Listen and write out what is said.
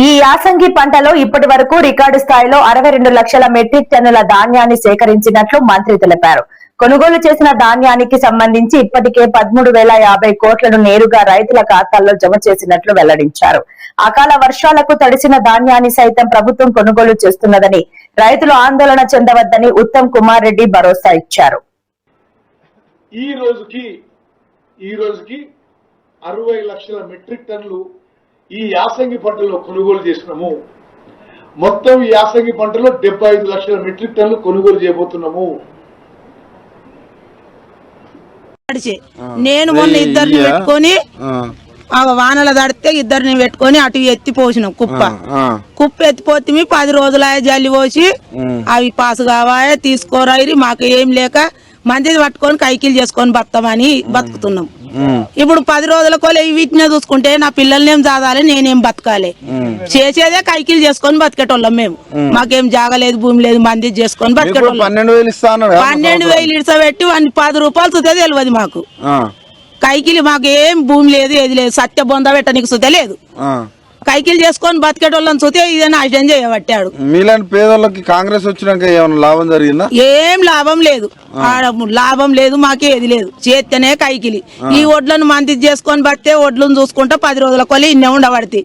ఈ యాసంగి పంటలో ఇప్పటి వరకు రికార్డు స్థాయిలో 62 లక్షల మెట్రిక్ టన్నుల ధాన్యాన్ని సేకరించినట్లు మంత్రి తెలిపారు. కొనుగోలు చేసిన ధాన్యానికి సంబంధించి ఇప్పటికే 13,050 కోట్లను నేరుగా రైతుల ఖాతాల్లో జమ చేసినట్లు వెల్లడించారు. అకాల వర్షాలకు తడిసిన ధాన్యాన్ని సైతం ప్రభుత్వం కొనుగోలు చేస్తున్నదని, రైతులు ఆందోళన చెందవద్దని ఉత్తమ్ కుమార్ రెడ్డి భరోసా ఇచ్చారు. ఈ రోజుకి 60 లక్షల మెట్రిక్ టన్నులు ఈ యాసంగి పంటలో కొనుగోలు చేసినాము. మొత్తం ఈ యాసంగి పంటలో 75 లక్షల మెట్రిక్ టన్నులు కొనుగోలు చేయబోతున్నాము. నేను మొన్న ఇద్దరిని పెట్టుకొని వానల దడితే ఇద్దరిని పెట్టుకొని అటు ఎత్తి పోసినాం. కుప్ప ఎత్తిపోతే 10 రోజుల జల్లి పోసి అవి పాసు కావాయే తీసుకోరాయి. మాకు ఏం లేక మంచిది పట్టుకొని కైకిలు చేసుకొని బతామని బతుకుతున్నాం. ఇప్పుడు 10 రోజుల కోలే వీటినే చూసుకుంటే నా పిల్లల్నేం చదవాలి, నేనేం బతకాలి. చేసేదే కైకిలు చేసుకొని బతికేటోళ్ళం మేము. మాకేం జాగలేదు, భూమి లేదు, మంది చేసుకొని బతికేటోళ్ళం. 12,000 ఇడ్సబెట్టి 10 రూపాయలు సుతే తెలియదు మాకు. కైకిలు మాకు ఏం భూమి లేదు, ఏది లేదు. సత్య బొంద పెట్టనీకి సుతే లేదు. కైకిలు చేసుకొని బతికేటోళ్ళని చూస్తే ఇదే నాశనం చేయబట్టాడు. మీలాంటి పేదోళ్ళకి కాంగ్రెస్ వచ్చినాక ఏమైనా లాభం జరిగిందా? ఏం లాభం లేదు, లాభం లేదు, మాకేది లేదు. చేస్తేనే కైకిలి. ఈ ఒడ్లను మంది చేసుకొని బట్టే ఒడ్లను చూసుకుంటా 10 రోజుల కొలి ఇన్నే ఉండబడితే